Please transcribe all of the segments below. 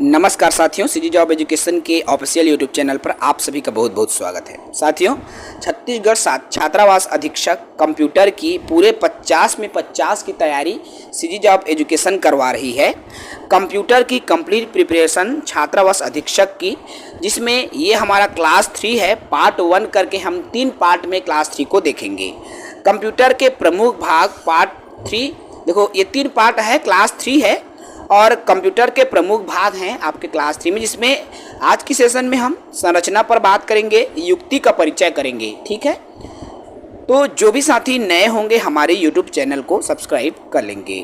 नमस्कार साथियों, CG job education के ऑफिशियल यूट्यूब चैनल पर आप सभी का बहुत बहुत स्वागत है। साथियों, छत्तीसगढ़ छात्रावास अधीक्षक कंप्यूटर की पूरे 50 में 50 की तैयारी सीजी जॉब एजुकेशन करवा रही है। कंप्यूटर की कंप्लीट प्रिपरेशन छात्रावास अधीक्षक की, जिसमें ये हमारा क्लास 3 है। पार्ट 1 करके हम 3 पार्ट में क्लास 3 को देखेंगे। कंप्यूटर के प्रमुख भाग पार्ट 3, देखो ये 3 पार्ट है, क्लास 3 है और कंप्यूटर के प्रमुख भाग हैं आपके क्लास 3 में, जिसमें आज की सेशन में हम संरचना पर बात करेंगे, युक्ति का परिचय करेंगे। ठीक है, तो जो भी साथी नए होंगे हमारे यूट्यूब चैनल को सब्सक्राइब कर लेंगे।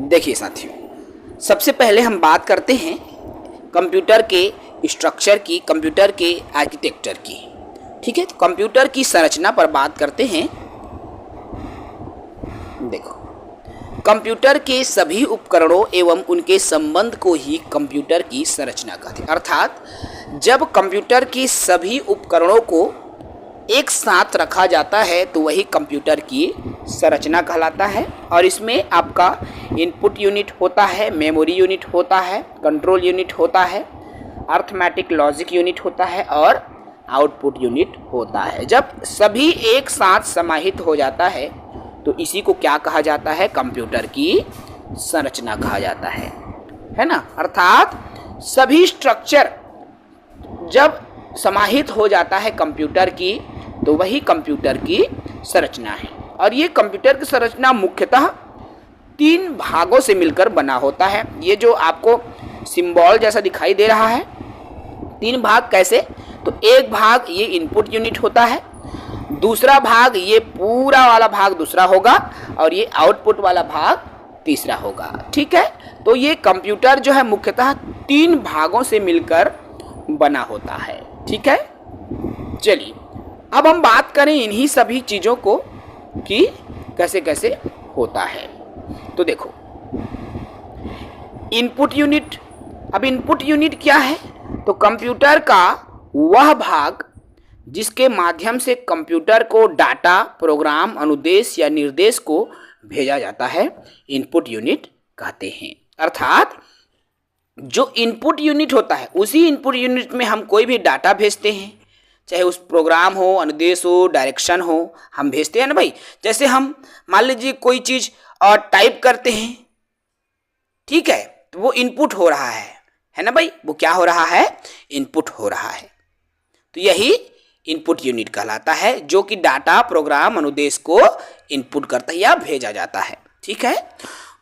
देखिए साथियों, सबसे पहले हम बात करते हैं कंप्यूटर के स्ट्रक्चर की, कंप्यूटर के आर्किटेक्चर की। ठीक है, तो कंप्यूटर की संरचना पर बात करते हैं। देखो, कंप्यूटर के सभी उपकरणों एवं उनके संबंध को ही कंप्यूटर की संरचना कहते हैं। अर्थात जब कंप्यूटर के सभी उपकरणों को एक साथ रखा जाता है तो वही कंप्यूटर की संरचना कहलाता है। और इसमें आपका इनपुट यूनिट होता है, मेमोरी यूनिट होता है, कंट्रोल यूनिट होता है, अर्थमेटिक लॉजिक यूनिट होता है और आउटपुट यूनिट होता है। जब सभी एक साथ समाहित हो जाता है तो इसी को क्या कहा जाता है? कंप्यूटर की संरचना कहा जाता है ना। अर्थात सभी स्ट्रक्चर जब समाहित हो जाता है कंप्यूटर की तो वही कंप्यूटर की संरचना है। और ये कंप्यूटर की संरचना मुख्यतः 3 भागों से मिलकर बना होता है। ये जो आपको सिंबल जैसा दिखाई दे रहा है, 3 भाग कैसे? तो एक भाग ये इनपुट यूनिट होता है, दूसरा भाग ये पूरा वाला भाग दूसरा होगा और ये आउटपुट वाला भाग तीसरा होगा। ठीक है, तो ये कंप्यूटर जो है मुख्यतः 3 भागों से मिलकर बना होता है। ठीक है, चलिए अब हम बात करें इन्हीं सभी चीज़ों को कि कैसे कैसे होता है। तो देखो, इनपुट यूनिट। अब इनपुट यूनिट क्या है? तो कंप्यूटर का वह भाग जिसके माध्यम से कंप्यूटर को डाटा, प्रोग्राम, अनुदेश या निर्देश को भेजा जाता है, इनपुट यूनिट कहते हैं। अर्थात जो इनपुट यूनिट होता है उसी इनपुट यूनिट में हम कोई भी डाटा भेजते हैं, चाहे उस प्रोग्राम हो, अनुदेश हो, डायरेक्शन हो, हम भेजते हैं ना भाई। जैसे हम मान लीजिए कोई चीज़ और टाइप करते हैं, ठीक है, तो वो इनपुट हो रहा है ना भाई। वो क्या हो रहा है? इनपुट हो रहा है। तो यही इनपुट यूनिट कहलाता है, जो कि डाटा, प्रोग्राम, अनुदेश को इनपुट करता है या भेजा जाता है। ठीक है,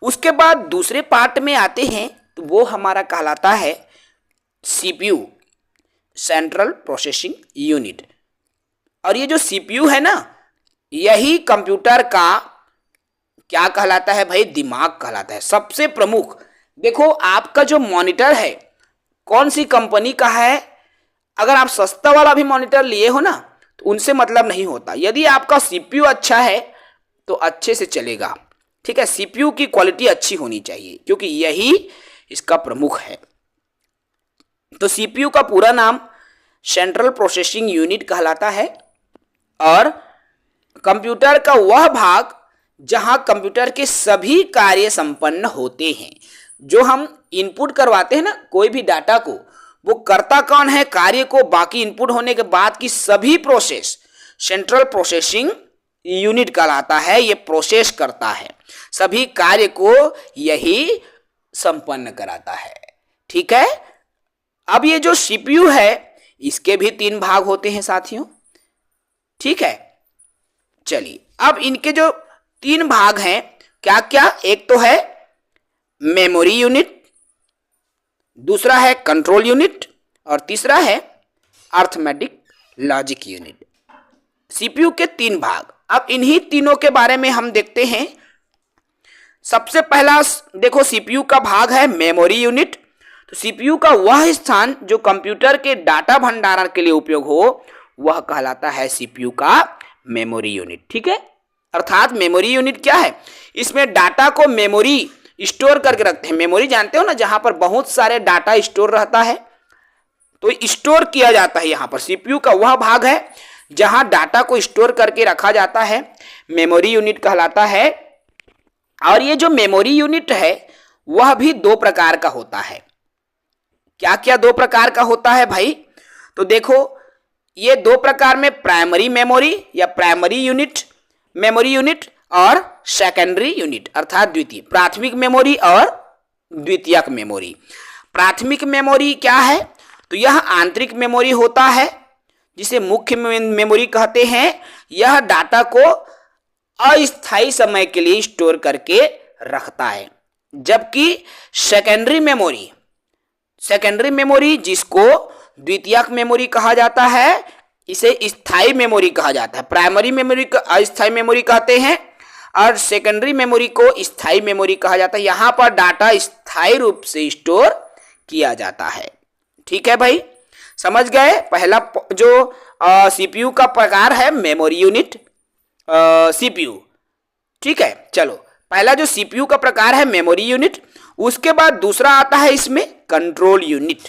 उसके बाद दूसरे पार्ट में आते हैं तो वो हमारा कहलाता है सीपीयू, सेंट्रल प्रोसेसिंग यूनिट। और ये जो सीपीयू है ना, यही कंप्यूटर का क्या कहलाता है भाई? दिमाग कहलाता है, सबसे प्रमुख। देखो, आपका जो मॉनिटर है कौन सी कंपनी का है? अगर आप सस्ता वाला भी मॉनिटर लिए हो ना तो उनसे मतलब नहीं होता। यदि आपका सीपीयू अच्छा है तो अच्छे से चलेगा। ठीक है, सीपीयू की क्वालिटी अच्छी होनी चाहिए क्योंकि यही इसका प्रमुख है। तो सीपीयू का पूरा नाम सेंट्रल प्रोसेसिंग यूनिट कहलाता है और कंप्यूटर का वह भाग जहां कंप्यूटर के सभी कार्य संपन्न होते हैं। जो हम इनपुट करवाते हैं ना कोई भी डाटा को, वो करता कौन है? कार्य को बाकी इनपुट होने के बाद की सभी प्रोसेस सेंट्रल प्रोसेसिंग यूनिट कहलाता है। ये प्रोसेस करता है, सभी कार्य को यही संपन्न कराता है। ठीक है, अब ये जो सीपीयू है इसके भी 3 भाग होते हैं साथियों। ठीक है, चलिए अब इनके जो 3 भाग हैं क्या क्या? एक तो है मेमोरी यूनिट, दूसरा है कंट्रोल यूनिट और तीसरा है अर्थमेटिक लॉजिक यूनिट। सीपीयू के 3 भाग। अब इन्हीं तीनों के बारे में हम देखते हैं। सबसे पहला देखो, सीपीयू का भाग है मेमोरी यूनिट। तो सीपीयू का वह स्थान जो कंप्यूटर के डाटा भंडारण के लिए उपयोग हो वह कहलाता है सीपीयू का मेमोरी यूनिट। ठीक है, अर्थात मेमोरी यूनिट क्या है? इसमें डाटा को मेमोरी स्टोर करके रखते हैं। मेमोरी जानते हो ना, जहां पर बहुत सारे डाटा स्टोर रहता है तो स्टोर किया जाता है। यहां पर सीपीयू का वह भाग है जहां डाटा को स्टोर करके रखा जाता है, मेमोरी यूनिट कहलाता है। और ये जो मेमोरी यूनिट है वह भी 2 प्रकार का होता है। क्या क्या दो प्रकार का होता है भाई? तो देखो, ये दो प्रकार में प्राइमरी मेमोरी या प्राइमरी यूनिट मेमोरी यूनिट और सेकेंडरी यूनिट अर्थात द्वितीय, प्राथमिक मेमोरी और द्वितीयक मेमोरी। प्राथमिक मेमोरी क्या है? तो यह आंतरिक मेमोरी होता है जिसे मुख्य मेमोरी कहते हैं। यह डाटा को अस्थायी समय के लिए स्टोर करके रखता है। जबकि सेकेंडरी मेमोरी जिसको द्वितीयक मेमोरी कहा जाता है, इसे स्थायी मेमोरी कहा जाता है। प्राइमरी मेमोरी को अस्थायी मेमोरी कहते हैं और सेकेंडरी मेमोरी को स्थायी मेमोरी कहा जाता है। यहाँ पर डाटा स्थायी रूप से स्टोर किया जाता है। ठीक है भाई, समझ गए? पहला जो सीपीयू का प्रकार है मेमोरी यूनिट, सीपीयू। ठीक है, चलो, पहला जो सीपीयू का प्रकार है मेमोरी यूनिट। उसके बाद दूसरा आता है इसमें कंट्रोल यूनिट।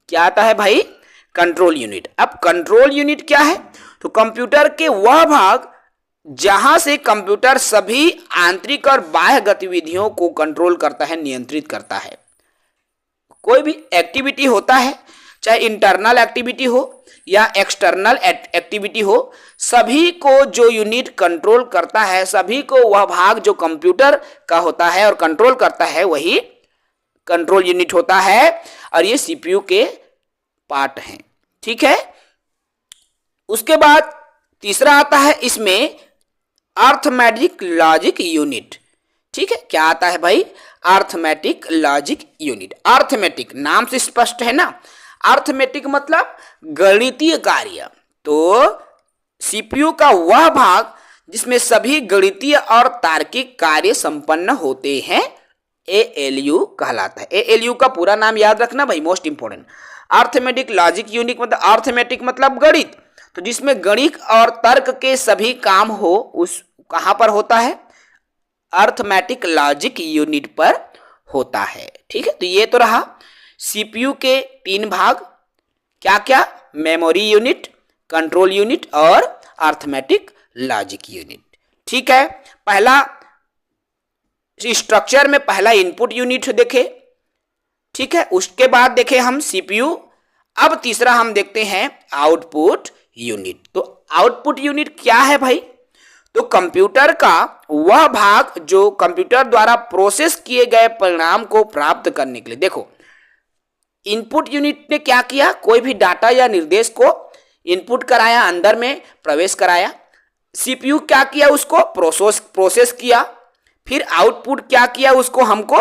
क्या आता है भाई? Control unit. अब कंट्रोल यूनिट क्या है? तो कंप्यूटर के वह भाग जहां से कंप्यूटर सभी आंतरिक और बाह्य गतिविधियों को कंट्रोल करता है, नियंत्रित करता है। कोई भी एक्टिविटी होता है, चाहे इंटरनल एक्टिविटी हो या एक्सटर्नल एक्टिविटी हो, सभी को जो यूनिट कंट्रोल करता है, सभी को वह भाग जो कंप्यूटर का होता है और कंट्रोल करता है, वही कंट्रोल यूनिट होता है। और ये सीपीयू के पार्ट हैं। ठीक है, उसके बाद तीसरा आता है इसमें अर्थमेटिक लॉजिक यूनिट। ठीक है, क्या आता है भाई? Arithmetic logic unit. अर्थमेटिक नाम से स्पष्ट है ना, अर्थमेटिक मतलब गणितीय कार्य। तो सीपीयू का वह भाग जिसमें सभी गणितीय और तार्किक कार्य संपन्न होते हैं, एएलयू कहलाता है। एएलयू का पूरा नाम याद रखना भाई, most important. Arithmetic logic unit मतलब अर्थमेटिक मतलब गणित, तो जिसमें गणित और तर्क के सभी काम हो, उस कहां पर होता है? अर्थमेटिक लॉजिक यूनिट पर होता है। ठीक है, तो ये तो रहा सीपीयू के तीन भाग, क्या क्या? मेमोरी यूनिट, कंट्रोल यूनिट और अर्थमेटिक लॉजिक यूनिट। ठीक है, पहला स्ट्रक्चर में पहला इनपुट यूनिट देखे। ठीक है, उसके बाद देखे हम सीपीयू। अब तीसरा हम देखते हैं आउटपुट यूनिट। तो आउटपुट यूनिट क्या है भाई? तो कंप्यूटर का वह भाग जो कंप्यूटर द्वारा प्रोसेस किए गए परिणाम को प्राप्त करने के लिए, देखो इनपुट यूनिट ने क्या किया? कोई भी डाटा या निर्देश को इनपुट कराया, अंदर में प्रवेश कराया। सीपीयू क्या किया? उसको प्रोसेस किया। फिर आउटपुट क्या किया? उसको हमको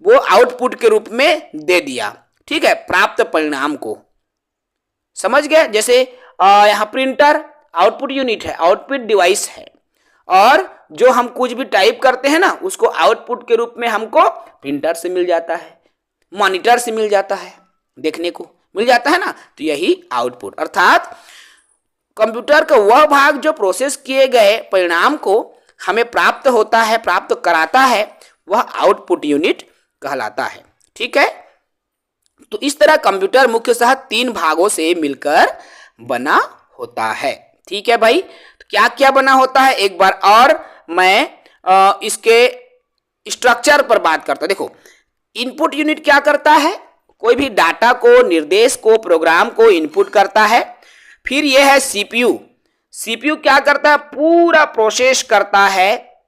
वो आउटपुट के रूप में दे दिया। ठीक है, प्राप्त परिणाम को। समझ गए? जैसे यहाँ प्रिंटर आउटपुट यूनिट है, आउटपुट डिवाइस है, और जो हम कुछ भी टाइप करते हैं ना, उसको आउटपुट के रूप में हमको प्रिंटर से मिल जाता है, मॉनिटर से मिल जाता है, देखने को मिल जाता है ना। तो यही आउटपुट, अर्थात कंप्यूटर का वह भाग जो प्रोसेस किए गए परिणाम को हमें प्राप्त होता है, प्राप्त कराता है, वह आउटपुट यूनिट कहलाता है। ठीक है, तो इस तरह कंप्यूटर मुख्यतः तीन भागों से मिलकर बना होता है। ठीक है भाई, तो क्या क्या बना होता है एक बार और मैं इसके स्ट्रक्चर पर बात करता हूं। देखो, इनपुट यूनिट क्या करता है? कोई भी डाटा को, निर्देश को, प्रोग्राम को इनपुट करता है। फिर यह है सीपीयू। सीपीयू क्या करता है? पूरा प्रोसेस करता है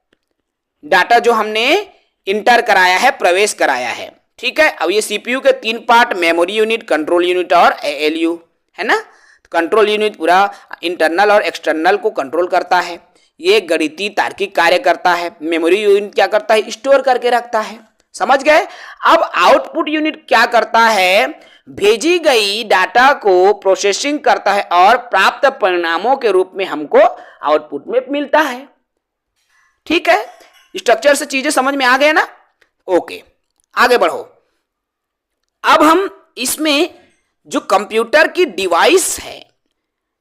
डाटा जो हमने इंटर कराया है, प्रवेश कराया है। ठीक है, अब ये सीपीयू के तीन part, memory unit, control unit और एएलयू है ना। कंट्रोल यूनिट पूरा इंटरनल और एक्सटर्नल को कंट्रोल करता है, ये गणितीय तार्किक कार्य करता है। मेमोरी यूनिट क्या करता है? स्टोर करके रखता है। समझ गए? अब आउटपुट यूनिट क्या करता है? भेजी गई डाटा को प्रोसेसिंग करता है और प्राप्त परिणामों के रूप में हमको आउटपुट में मिलता है। ठीक है, स्ट्रक्चर से चीजें समझ में आ गए ना? ओके, आगे बढ़ो। अब हम इसमें जो कंप्यूटर की डिवाइस है,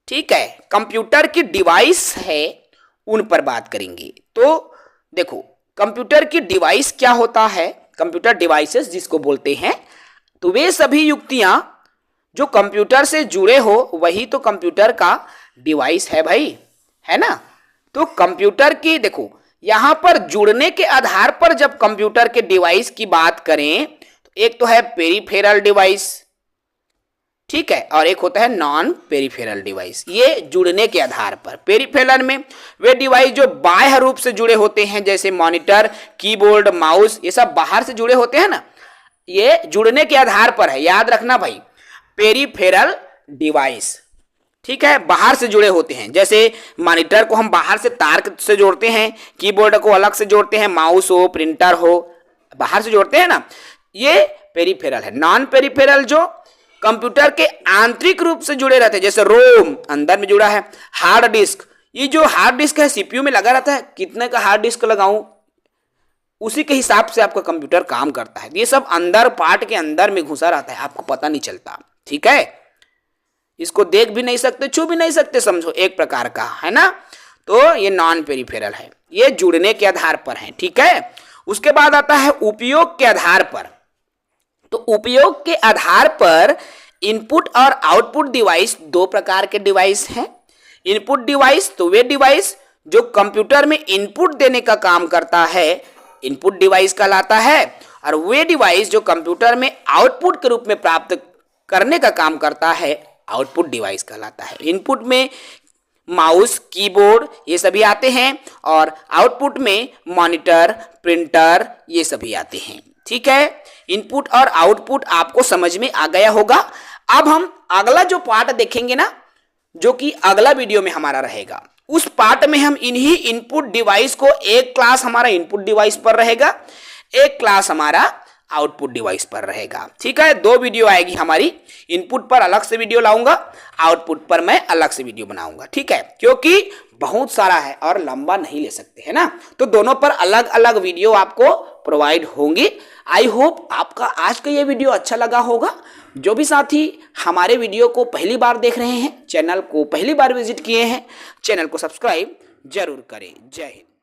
ठीक है, कंप्यूटर की डिवाइस है, उन पर बात करेंगे। तो देखो, कंप्यूटर की डिवाइस क्या होता है? कंप्यूटर डिवाइसेस जिसको बोलते हैं, तो वे सभी युक्तियां जो कंप्यूटर से जुड़े हो, वही तो कंप्यूटर का डिवाइस है भाई, है ना। तो कंप्यूटर की, देखो यहां पर जुड़ने के आधार पर जब कंप्यूटर के डिवाइस की बात करें, तो एक तो है पेरीफेरल डिवाइस, ठीक है, और एक होता है नॉन पेरीफेरल डिवाइस। ये जुड़ने के आधार पर, पेरीफेरल में वे डिवाइस जो बाह्य रूप से जुड़े होते हैं, जैसे मॉनिटर, कीबोर्ड, माउस, ये सब बाहर से जुड़े होते हैं ना, ये जुड़ने के आधार पर है, याद रखना भाई, पेरीफेरल डिवाइस, ठीक है, बाहर से जुड़े होते हैं। जैसे मॉनिटर को हम बाहर से तार से जोड़ते हैं, कीबोर्ड को अलग से जोड़ते हैं, माउस हो, प्रिंटर हो, बाहर से जोड़ते हैं ना, ये पेरीफेरल है। नॉन पेरीफेरल जो कंप्यूटर के आंतरिक रूप से जुड़े रहते हैं, जैसे रोम अंदर में जुड़ा है, हार्ड डिस्क, ये जो हार्ड डिस्क है सीपीयू में लगा रहता है, कितने का हार्ड डिस्क लगाऊं उसी के हिसाब से आपका कंप्यूटर काम करता है। ये सब अंदर पार्ट के अंदर में घुसा रहता है, आपको पता नहीं चलता, ठीक है, इसको देख भी नहीं सकते, छू भी नहीं सकते, समझो एक प्रकार का है ना। तो ये नॉन पेरीफेरल है, ये जुड़ने के आधार पर है, ठीक है। उसके बाद आता है उपयोग के आधार पर। तो उपयोग के आधार पर इनपुट और आउटपुट डिवाइस दो प्रकार के डिवाइस हैं। इनपुट डिवाइस तो वे डिवाइस जो कंप्यूटर में इनपुट देने का काम करता है, इनपुट डिवाइस कहलाता है, और वे डिवाइस जो कंप्यूटर में आउटपुट के रूप में प्राप्त करने का काम करता है, आउटपुट डिवाइस कहलाता है। इनपुट में माउस, कीबोर्ड ये सभी आते हैं, और आउटपुट में मॉनिटर, प्रिंटर ये सभी आते हैं, ठीक है। इनपुट और आउटपुट आपको समझ में आ गया होगा। अब हम अगला जो पार्ट देखेंगे ना, जो कि अगला वीडियो में हमारा रहेगा, उस पार्ट में हम इन्हीं इनपुट डिवाइस को, एक क्लास हमारा इनपुट डिवाइस पर रहेगा, एक क्लास हमारा आउटपुट डिवाइस पर रहेगा, ठीक है। दो वीडियो आएगी हमारी, इनपुट पर अलग से वीडियो लाऊंगा, आउटपुट पर मैं अलग से वीडियो बनाऊंगा, ठीक है, क्योंकि बहुत सारा है और लंबा नहीं ले सकते है ना, तो दोनों पर अलग अलग वीडियो आपको प्रोवाइड होंगी। आई होप आपका आज का ये वीडियो अच्छा लगा होगा। जो भी साथी हमारे वीडियो को पहली बार देख रहे हैं, चैनल को पहली बार विजिट किए हैं, चैनल को सब्सक्राइब जरूर करें। जय हिंद।